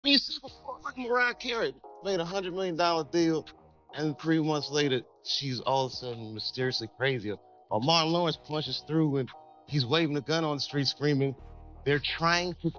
You see before, like Mariah Carey made $100 million deal, and 3 months later, she's all of a sudden mysteriously crazy. Or Martin Lawrence punches through and he's waving a gun on the street screaming, they're trying to.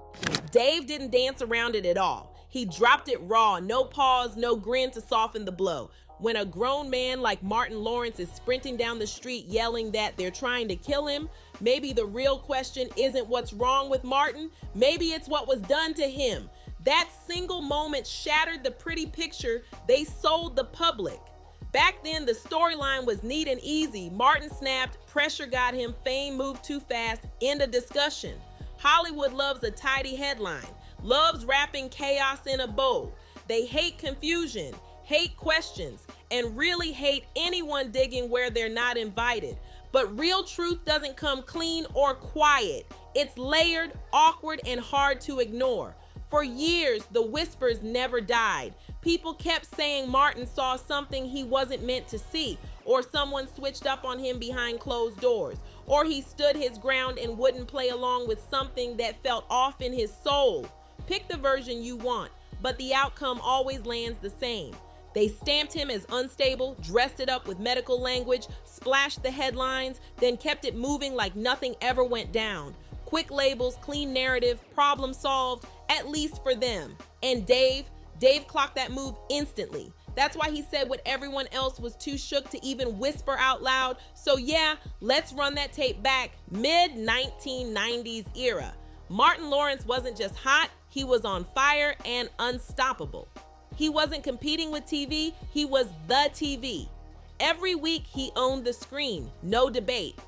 Dave didn't dance around it at all. He dropped it raw, no pause, no grin to soften the blow. When a grown man like Martin Lawrence is sprinting down the street yelling that they're trying to kill him, maybe the real question isn't what's wrong with Martin, maybe it's what was done to him. That single moment shattered the pretty picture they sold the public. Back then, the storyline was neat and easy. Martin snapped, pressure got him, fame moved too fast, end of discussion. Hollywood loves a tidy headline, loves wrapping chaos in a bow. They hate confusion, hate questions, and really hate anyone digging where they're not invited. But real truth doesn't come clean or quiet. It's layered, awkward, and hard to ignore. For years, the whispers never died. People kept saying Martin saw something he wasn't meant to see, or someone switched up on him behind closed doors, or he stood his ground and wouldn't play along with something that felt off in his soul. Pick the version you want, but the outcome always lands the same. They stamped him as unstable, dressed it up with medical language, splashed the headlines, then kept it moving like nothing ever went down. Quick labels, clean narrative, problem solved, at least for them. And Dave clocked that move instantly. That's why he said what everyone else was too shook to even whisper out loud. So yeah, let's run that tape back, mid-1990s era. Martin Lawrence wasn't just hot, he was on fire and unstoppable. He wasn't competing with TV, he was the TV. Every week he owned the screen, no debate.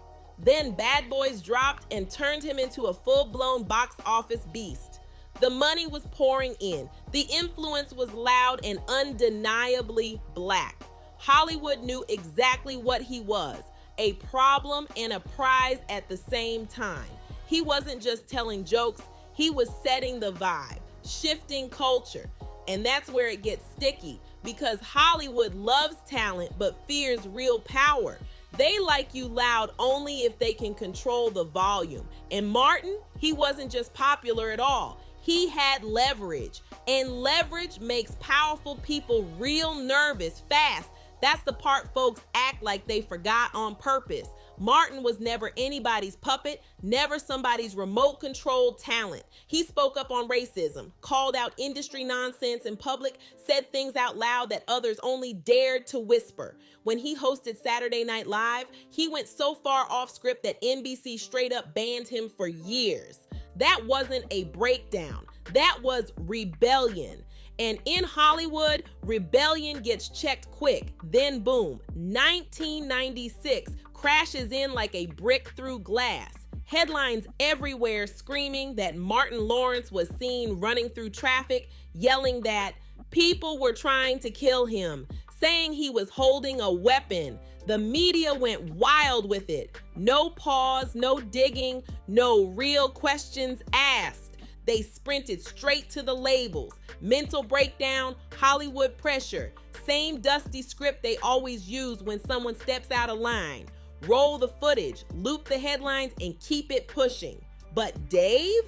Then Bad Boys dropped and turned him into a full-blown box office beast. The money was pouring in. The influence was loud and undeniably black. Hollywood knew exactly what he was, a problem and a prize at the same time. He wasn't just telling jokes, he was setting the vibe, shifting culture. And that's where it gets sticky, because Hollywood loves talent but fears real power. They like you loud only if they can control the volume. And Martin, he wasn't just popular at all. He had leverage. And leverage makes powerful people real nervous fast. That's the part folks act like they forgot on purpose. Martin was never anybody's puppet, never somebody's remote controlled talent. He spoke up on racism, called out industry nonsense in public, said things out loud that others only dared to whisper. When he hosted Saturday Night Live, he went so far off script that NBC straight up banned him for years. That wasn't a breakdown, that was rebellion. And in Hollywood, rebellion gets checked quick. Then boom, 1996 crashes in like a brick through glass. Headlines everywhere screaming that Martin Lawrence was seen running through traffic, yelling that people were trying to kill him, saying he was holding a weapon. The media went wild with it. No pause, no digging, no real questions asked. They sprinted straight to the labels. Mental breakdown, Hollywood pressure. Same dusty script they always use when someone steps out of line. Roll the footage, loop the headlines, and keep it pushing. But Dave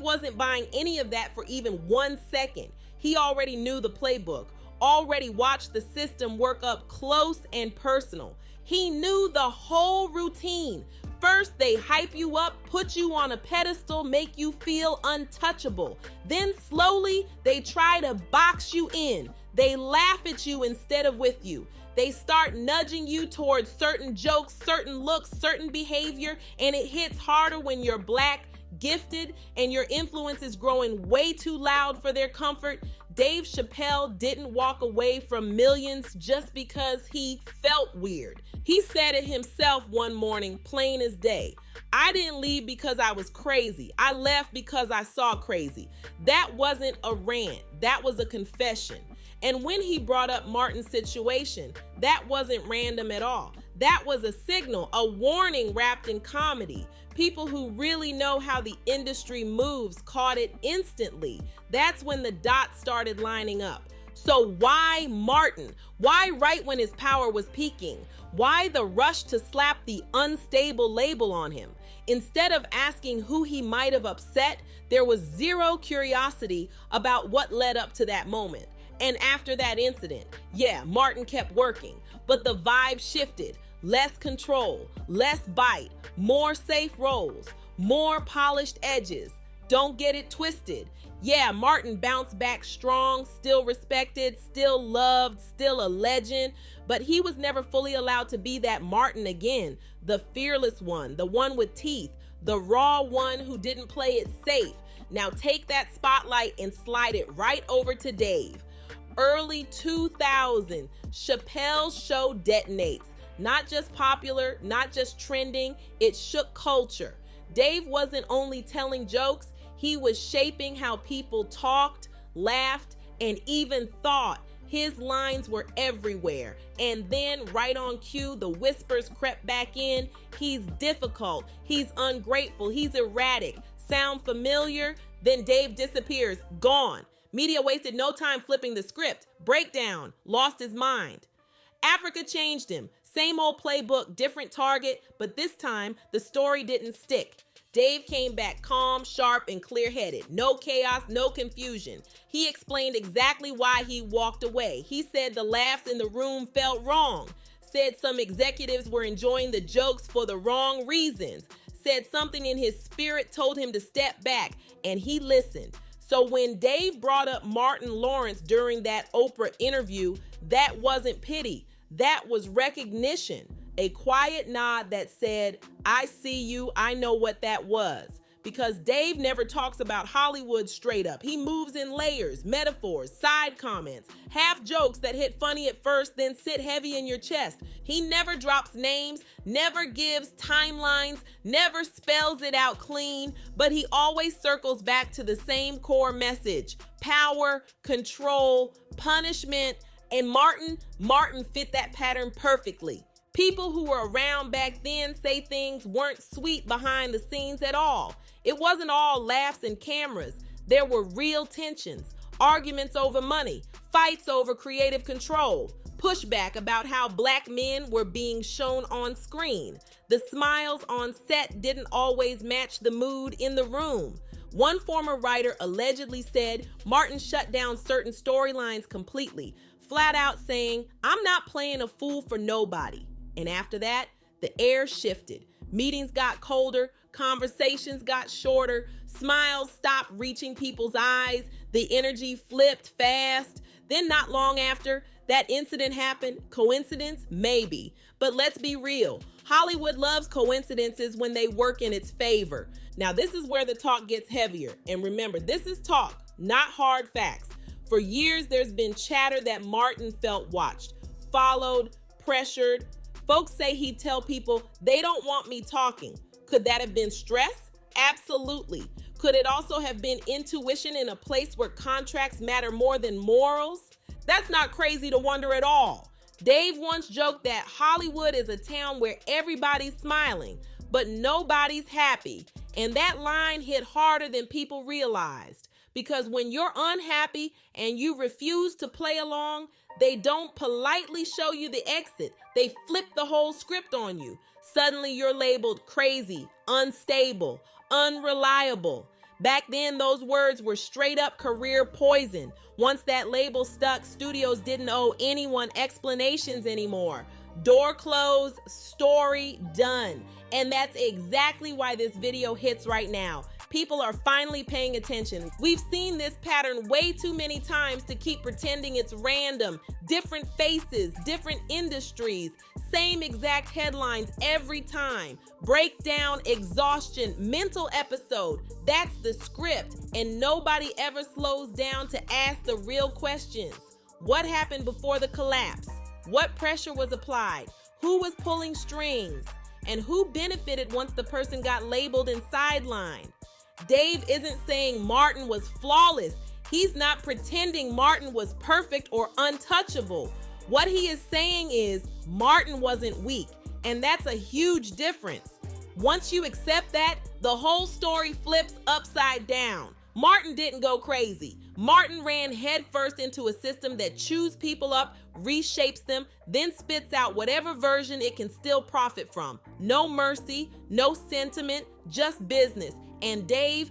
wasn't buying any of that for even 1 second. He already knew the playbook, already watched the system work up close and personal. He knew the whole routine. First, they hype you up, put you on a pedestal, make you feel untouchable. Then slowly, they try to box you in. They laugh at you instead of with you. They start nudging you towards certain jokes, certain looks, certain behavior, and it hits harder when you're black, gifted, and your influence is growing way too loud for their comfort. Dave Chappelle didn't walk away from millions just because he felt weird. He said it himself one morning, plain as day. I didn't leave because I was crazy. I left because I saw crazy. That wasn't a rant. That was a confession. And when he brought up Martin's situation, that wasn't random at all. That was a signal, a warning wrapped in comedy. People who really know how the industry moves caught it instantly. That's when the dots started lining up. So why Martin? Why right when his power was peaking? Why the rush to slap the unstable label on him? Instead of asking who he might have upset, there was zero curiosity about what led up to that moment. And after that incident, yeah, Martin kept working, but the vibe shifted. Less control, less bite, more safe roles, more polished edges. Don't get it twisted. Yeah, Martin bounced back strong, still respected, still loved, still a legend, but he was never fully allowed to be that Martin again, the fearless one, the one with teeth, the raw one who didn't play it safe. Now take that spotlight and slide it right over to Dave. Early 2000, Chappelle's show detonates. Not just popular, not just trending, it shook culture. Dave wasn't only telling jokes, he was shaping how people talked, laughed, and even thought. His lines were everywhere. And then, right on cue, the whispers crept back in. He's difficult, he's ungrateful, he's erratic. Sound familiar? Then Dave disappears, gone. Media wasted no time flipping the script. Breakdown, lost his mind. Africa changed him. Same old playbook, different target, but this time the story didn't stick. Dave came back calm, sharp, and clear-headed. No chaos, no confusion. He explained exactly why he walked away. He said the laughs in the room felt wrong. Said some executives were enjoying the jokes for the wrong reasons. Said something in his spirit told him to step back, and he listened. So when Dave brought up Martin Lawrence during that Oprah interview, that wasn't pity. That was recognition. A quiet nod that said, I see you, I know what that was. Because Dave never talks about Hollywood straight up. He moves in layers, metaphors, side comments, half jokes that hit funny at first, then sit heavy in your chest. He never drops names, never gives timelines, never spells it out clean, but he always circles back to the same core message: power, control, punishment, and Martin fit that pattern perfectly. People who were around back then say things weren't sweet behind the scenes at all. It wasn't all laughs and cameras. There were real tensions, arguments over money, fights over creative control, pushback about how black men were being shown on screen. The smiles on set didn't always match the mood in the room. One former writer allegedly said Martin shut down certain storylines completely, flat out saying, "I'm not playing a fool for nobody." And after that, the air shifted. Meetings got colder, conversations got shorter, smiles stopped reaching people's eyes, the energy flipped fast. Then not long after, that incident happened. Coincidence? Maybe. But let's be real. Hollywood loves coincidences when they work in its favor. Now, this is where the talk gets heavier. And remember, this is talk, not hard facts. For years, there's been chatter that Martin felt watched, followed, pressured. Folks say he'd tell people, they don't want me talking. Could that have been stress? Absolutely. Could it also have been intuition in a place where contracts matter more than morals? That's not crazy to wonder at all. Dave once joked that Hollywood is a town where everybody's smiling, but nobody's happy. And that line hit harder than people realized. Because when you're unhappy and you refuse to play along, they don't politely show you the exit. They flip the whole script on you. Suddenly you're labeled crazy, unstable, unreliable. Back then, those words were straight up career poison. Once that label stuck, studios didn't owe anyone explanations anymore. Door closed, story done. And that's exactly why this video hits right now. People are finally paying attention. We've seen this pattern way too many times to keep pretending it's random. Different faces, different industries, same exact headlines every time. Breakdown, exhaustion, mental episode. That's the script, and nobody ever slows down to ask the real questions. What happened before the collapse? What pressure was applied? Who was pulling strings? And who benefited once the person got labeled and sidelined? Dave isn't saying Martin was flawless. He's not pretending Martin was perfect or untouchable. What he is saying is Martin wasn't weak, and that's a huge difference. Once you accept that, the whole story flips upside down. Martin didn't go crazy. Martin ran headfirst into a system that chews people up, reshapes them, then spits out whatever version it can still profit from. No mercy, no sentiment, just business. And Dave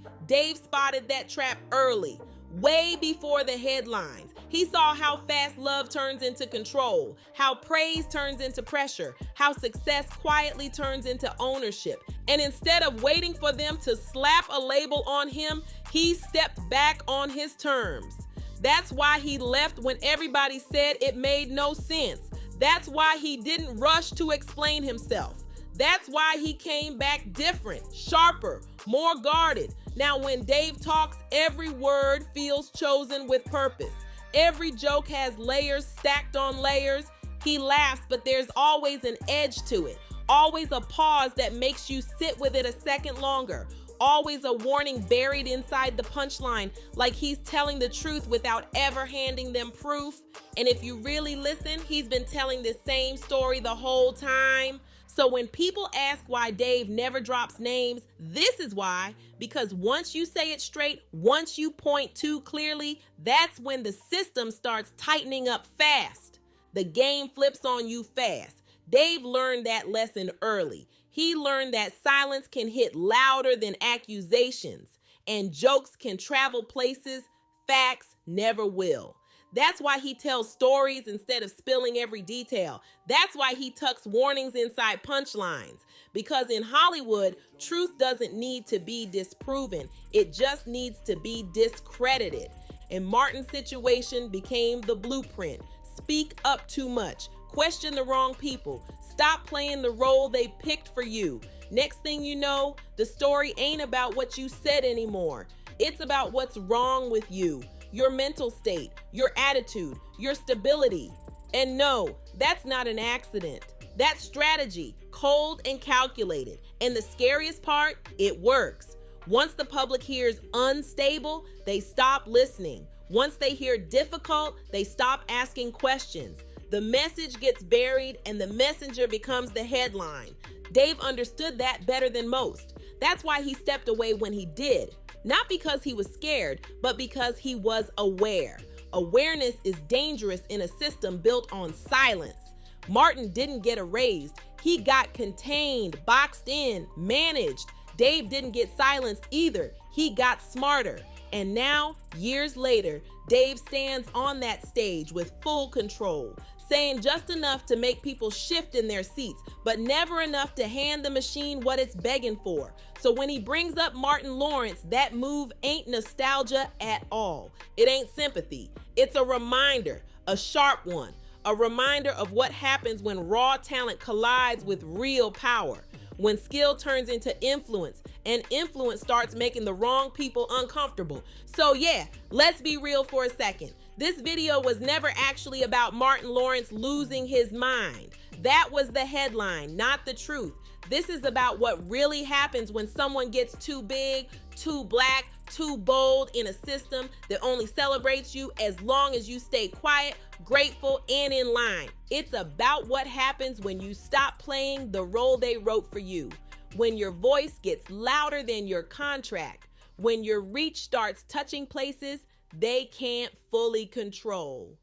spotted that trap early, way before the headlines. He saw how fast love turns into control, how praise turns into pressure, how success quietly turns into ownership. And instead of waiting for them to slap a label on him, he stepped back on his terms. That's why he left when everybody said it made no sense. That's why he didn't rush to explain himself. That's why he came back different, sharper, more guarded. Now, when Dave talks, every word feels chosen with purpose. Every joke has layers stacked on layers. He laughs, but there's always an edge to it. Always a pause that makes you sit with it a second longer. Always a warning buried inside the punchline, like he's telling the truth without ever handing them proof. And if you really listen, he's been telling the same story the whole time. So when people ask why Dave never drops names, this is why. Because once you say it straight, once you point too clearly, that's when the system starts tightening up fast. The game flips on you fast. Dave learned that lesson early. He learned that silence can hit louder than accusations, and jokes can travel places facts never will. That's why he tells stories instead of spilling every detail. That's why he tucks warnings inside punchlines. Because in Hollywood, truth doesn't need to be disproven. It just needs to be discredited. And Martin's situation became the blueprint. Speak up too much. Question the wrong people. Stop playing the role they picked for you. Next thing you know, the story ain't about what you said anymore. It's about what's wrong with you. Your mental state, your attitude, your stability. And no, that's not an accident. That's strategy, cold and calculated. And the scariest part, it works. Once the public hears unstable, they stop listening. Once they hear difficult, they stop asking questions. The message gets buried and the messenger becomes the headline. Dave understood that better than most. That's why he stepped away when he did. Not because he was scared, but because he was aware. Awareness is dangerous in a system built on silence. Martin didn't get erased. He got contained, boxed in, managed. Dave didn't get silenced either. He got smarter. And now, years later, Dave stands on that stage with full control, saying just enough to make people shift in their seats, but never enough to hand the machine what it's begging for. So when he brings up Martin Lawrence, that move ain't nostalgia at all. It ain't sympathy. It's a reminder, a sharp one, a reminder of what happens when raw talent collides with real power, when skill turns into influence, and influence starts making the wrong people uncomfortable. So yeah, let's be real for a second. This video was never actually about Martin Lawrence losing his mind. That was the headline, not the truth. This is about what really happens when someone gets too big, too black, too bold in a system that only celebrates you as long as you stay quiet, grateful, and in line. It's about what happens when you stop playing the role they wrote for you, when your voice gets louder than your contract, when your reach starts touching places they can't fully control.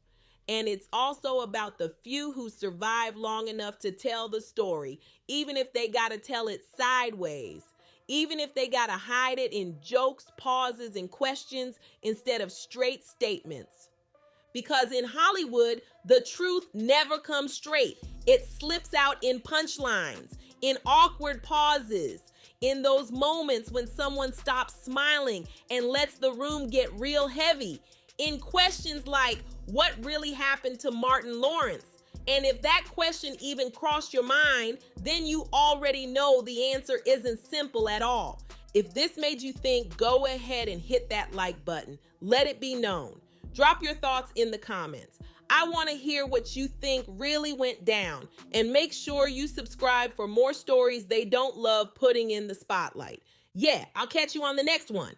And it's also about the few who survive long enough to tell the story, even if they gotta tell it sideways, even if they gotta hide it in jokes, pauses, and questions instead of straight statements. Because in Hollywood, the truth never comes straight. It slips out in punchlines, in awkward pauses, in those moments when someone stops smiling and lets the room get real heavy, in questions like, what really happened to Martin Lawrence? And if that question even crossed your mind, then you already know the answer isn't simple at all. If this made you think, go ahead and hit that like button. Let it be known. Drop your thoughts in the comments. I want to hear what you think really went down, and make sure you subscribe for more stories they don't love putting in the spotlight. Yeah, I'll catch you on the next one.